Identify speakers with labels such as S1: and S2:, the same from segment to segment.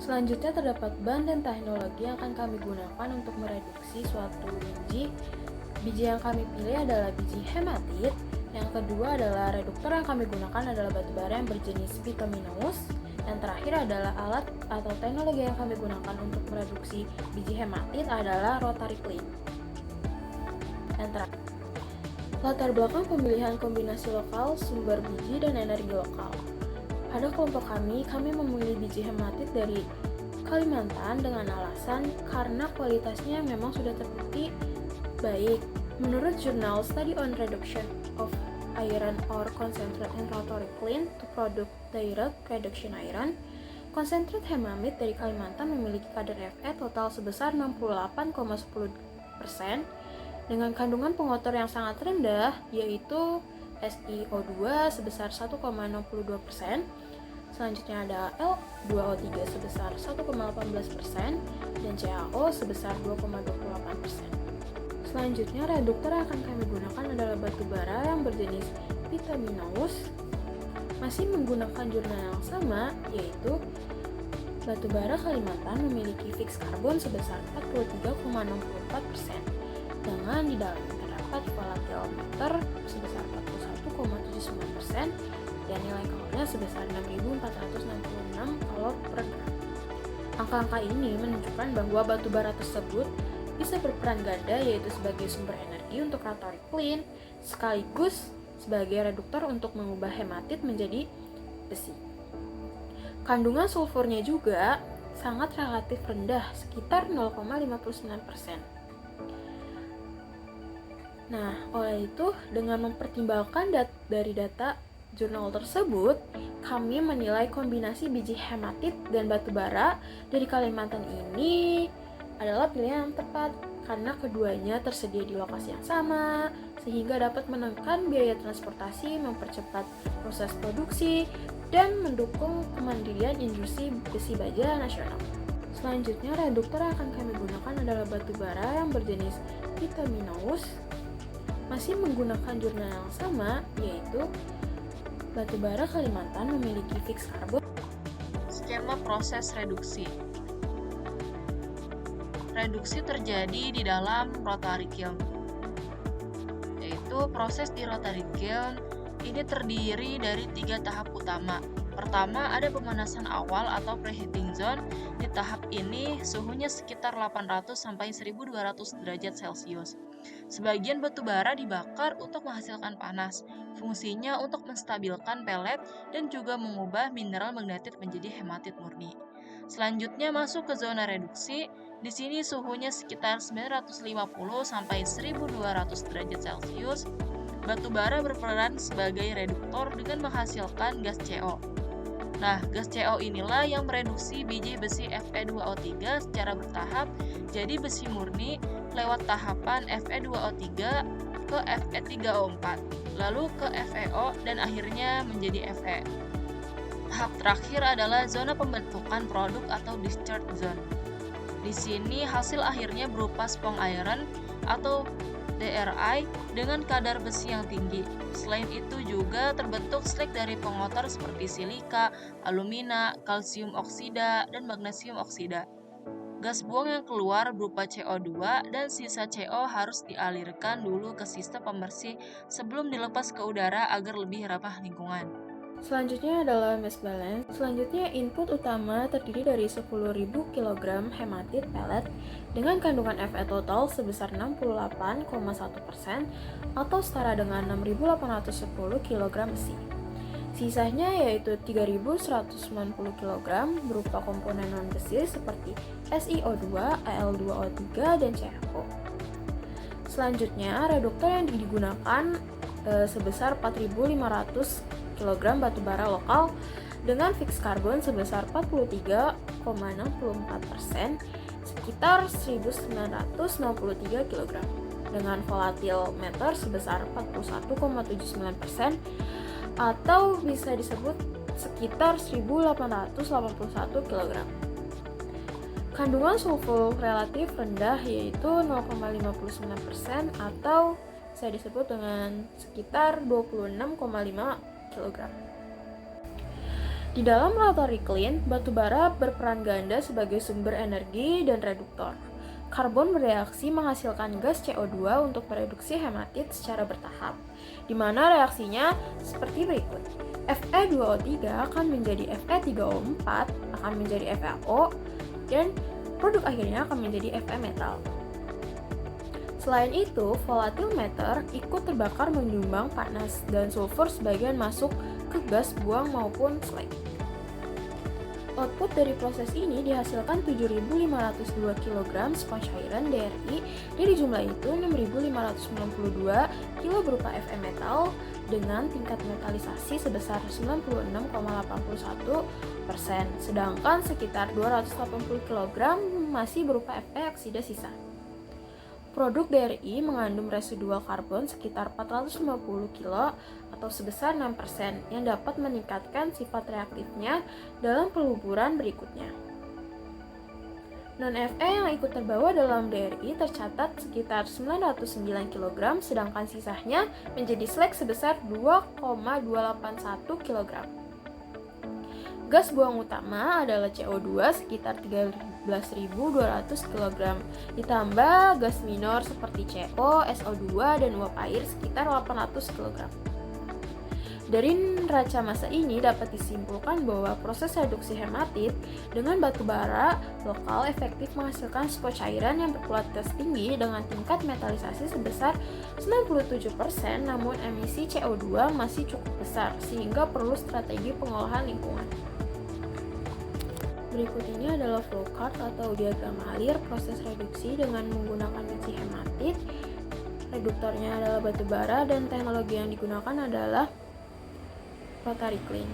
S1: Selanjutnya terdapat bahan dan teknologi yang akan kami gunakan untuk mereduksi suatu biji. Biji yang kami pilih adalah biji hematit. Yang kedua adalah reduktor yang kami gunakan adalah batubara yang berjenis bituminous. Yang terakhir adalah alat atau teknologi yang kami gunakan untuk mereduksi biji hematit adalah rotary kiln. Yang terakhir, latar belakang pemilihan kombinasi lokal, sumber biji, dan energi lokal. Pada kelompok kami memilih biji hematit dari Kalimantan dengan alasan karena kualitasnya memang sudah terbukti baik. Menurut jurnal Study on Reduction of Iron Ore Concentrate in Rotary Kiln to Produce Direct Reduction Iron, konsentrat hemamit dari Kalimantan memiliki kadar Fe total sebesar 68,10% dengan kandungan pengotor yang sangat rendah, yaitu SiO2 sebesar 1,62%. Selanjutnya ada L2O3 sebesar 1,18% dan CaO sebesar 2,28%. Selanjutnya, reduktor yang akan kami gunakan adalah batubara yang berjenis bituminous, masih menggunakan jurnal yang sama, yaitu batubara Kalimantan memiliki fixed carbon sebesar 43,64%, dengan di dalamnya terdapat volatile matter sebesar 41,79% dan nilai kalornya sebesar 6.466 kalor per gram. Angka-angka ini menunjukkan bahwa batubara tersebut bisa berperan ganda, yaitu sebagai sumber energi untuk rotary kiln sekaligus sebagai reduktor untuk mengubah hematit menjadi besi. Kandungan sulfurnya juga sangat relatif rendah, sekitar 0,59%. Nah, oleh itu, dengan mempertimbangkan dari data jurnal tersebut, kami menilai kombinasi biji hematit dan batubara dari Kalimantan ini adalah pilihan yang tepat karena keduanya tersedia di lokasi yang sama, sehingga dapat menekan biaya transportasi, mempercepat proses produksi, dan mendukung kemandirian industri besi baja nasional. Selanjutnya, reduktor yang akan kami gunakan adalah batubara yang berjenis bituminous, masih menggunakan jurnal yang sama, yaitu batubara Kalimantan memiliki fixed carbon.
S2: Skema proses reduksi. Reduksi terjadi di dalam rotary kiln, yaitu proses di rotary kiln ini terdiri dari 3 tahap utama. Pertama, ada pemanasan awal atau preheating zone. Di tahap ini suhunya sekitar 800 sampai 1200 derajat Celcius. Sebagian batu bara dibakar untuk menghasilkan panas. Fungsinya untuk menstabilkan pelet dan juga mengubah mineral magnetit menjadi hematit murni. Selanjutnya masuk ke zona reduksi. Di sini suhunya sekitar 950 sampai 1200 derajat Celcius. Batu bara berperan sebagai reduktor dengan menghasilkan gas CO. Nah, gas CO inilah yang mereduksi biji besi Fe2O3 secara bertahap jadi besi murni lewat tahapan Fe2O3 ke Fe3O4, lalu ke FeO dan akhirnya menjadi Fe. Tahap terakhir adalah zona pembentukan produk atau discharge zone. Di sini hasil akhirnya berupa spong iron atau DRI dengan kadar besi yang tinggi. Selain itu juga terbentuk slag dari pengotor seperti silika, alumina, kalsium oksida, dan magnesium oksida. Gas buang yang keluar berupa CO2 dan sisa CO harus dialirkan dulu ke sistem pembersih sebelum dilepas ke udara agar lebih ramah lingkungan.
S1: Selanjutnya adalah mass balance. Selanjutnya, input utama terdiri dari 10.000 kg hematit pellet dengan kandungan Fe total sebesar 68,1% atau setara dengan 6.810 kg besi. Sisanya yaitu 3.190 kg berupa komponen non-besi seperti SiO2, Al2O3, dan CaO. Selanjutnya, reduktor yang digunakan sebesar 4.500 kg batu bara lokal dengan fixed carbon sebesar 43,64%, sekitar 1.963 kg, dengan volatile matter sebesar 41,79% atau bisa disebut sekitar 1.881 kg. Kandungan sulfur relatif rendah yaitu 0,59% atau bisa disebut dengan sekitar 26,5 kg. Di dalam rotary kiln, batu bara berperan ganda sebagai sumber energi dan reduktor. Karbon bereaksi menghasilkan gas CO2 untuk mereduksi hematit secara bertahap, di mana reaksinya seperti berikut. Fe2O3 akan menjadi Fe3O4, akan menjadi FeO, dan produk akhirnya akan menjadi Fe metal. Selain itu, volatile matter ikut terbakar menyumbang panas dan sulfur sebagian masuk ke gas buang maupun slag. Output dari proses ini dihasilkan 7.502 kg sponge iron DRI, dari jumlah itu 6.592 kg berupa Fe metal dengan tingkat metalisasi sebesar 96,81%, sedangkan sekitar 280 kg masih berupa Fe oksida sisa. Produk DRI mengandung residual karbon sekitar 450 kg atau sebesar 6% yang dapat meningkatkan sifat reaktifnya dalam peluburan berikutnya. Non-Fe yang ikut terbawa dalam DRI tercatat sekitar 909 kg, sedangkan sisanya menjadi slag sebesar 2,281 kg. Gas buang utama adalah CO2 sekitar 13.200 kg, ditambah gas minor seperti CO, SO2, dan uap air sekitar 800 kg. Dari neraca massa ini dapat disimpulkan bahwa proses reduksi hematit dengan batu bara lokal efektif menghasilkan sponge iron yang berkualitas tinggi dengan tingkat metalisasi sebesar 97%, namun emisi CO2 masih cukup besar sehingga perlu strategi pengolahan lingkungan. Berikut ini adalah flowchart atau diagram alir proses reduksi dengan menggunakan biji hematit. Reduktornya adalah batu bara dan teknologi yang digunakan adalah rotary kiln.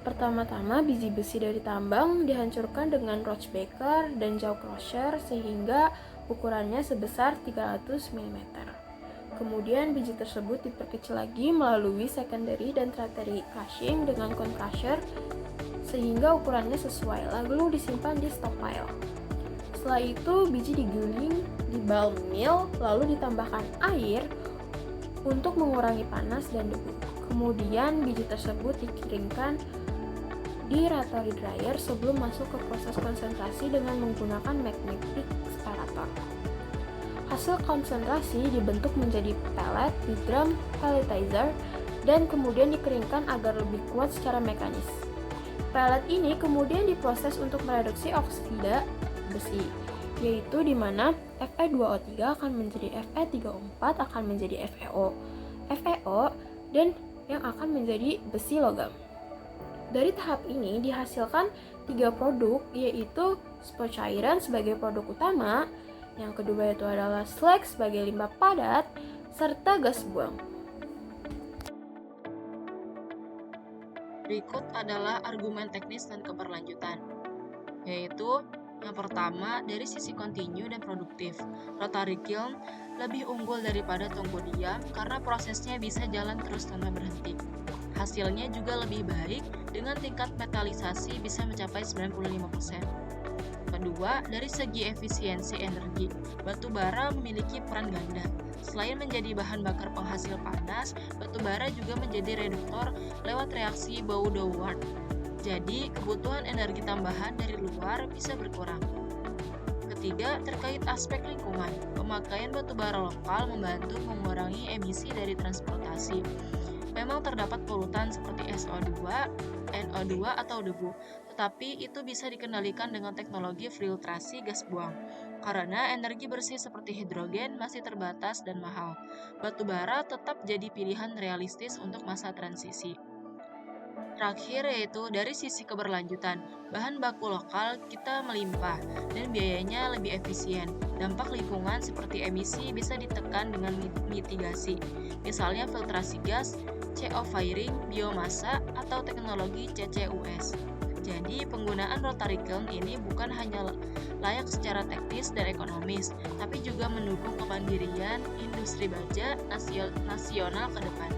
S1: Pertama-tama biji besi dari tambang dihancurkan dengan Rochbaker dan jaw crusher sehingga ukurannya sebesar 300 mm. Kemudian biji tersebut diperkecil lagi melalui secondary dan tertiary crushing dengan cone crusher sehingga ukurannya sesuai, lalu disimpan di stockpile. Setelah itu biji digiling di ball mill lalu ditambahkan air untuk mengurangi panas dan debu. Kemudian biji tersebut dikiringkan di rotary dryer sebelum masuk ke proses konsentrasi dengan menggunakan magnetic separator. Hasil konsentrasi dibentuk menjadi pellet di drum pelletizer dan kemudian dikeringkan agar lebih kuat secara mekanis. Pellet ini kemudian diproses untuk mereduksi oksida besi, yaitu di mana Fe2O3 akan menjadi Fe3O4 akan menjadi FeO, dan yang akan menjadi besi logam. Dari tahap ini dihasilkan 3 produk, yaitu sponge iron sebagai produk utama, yang kedua itu adalah slag sebagai limbah padat, serta gas buang.
S2: Berikut adalah argumen teknis dan keberlanjutan, yaitu yang pertama, dari sisi kontinu dan produktif, rotary kiln lebih unggul daripada tungku diam karena prosesnya bisa jalan terus tanpa berhenti. Hasilnya juga lebih baik dengan tingkat metalisasi bisa mencapai 95%. Kedua, dari segi efisiensi energi, batu bara memiliki peran ganda. Selain menjadi bahan bakar penghasil panas, batu bara juga menjadi reduktor lewat reaksi Baudouin. Jadi, kebutuhan energi tambahan dari luar bisa berkurang. Ketiga, terkait aspek lingkungan, pemakaian batu bara lokal membantu mengurangi emisi dari transportasi. Memang terdapat polutan seperti SO2, NO2 atau debu, tetapi itu bisa dikendalikan dengan teknologi filtrasi gas buang. Karena energi bersih seperti hidrogen masih terbatas dan mahal, batu bara tetap jadi pilihan realistis untuk masa transisi. Terakhir yaitu dari sisi keberlanjutan, bahan baku lokal kita melimpah dan biayanya lebih efisien. Dampak lingkungan seperti emisi bisa ditekan dengan mitigasi, misalnya filtrasi gas, CO firing, biomasa, atau teknologi CCUS. Jadi, penggunaan rotary kiln ini bukan hanya layak secara teknis dan ekonomis, tapi juga mendukung kemandirian industri baja nasional ke depan.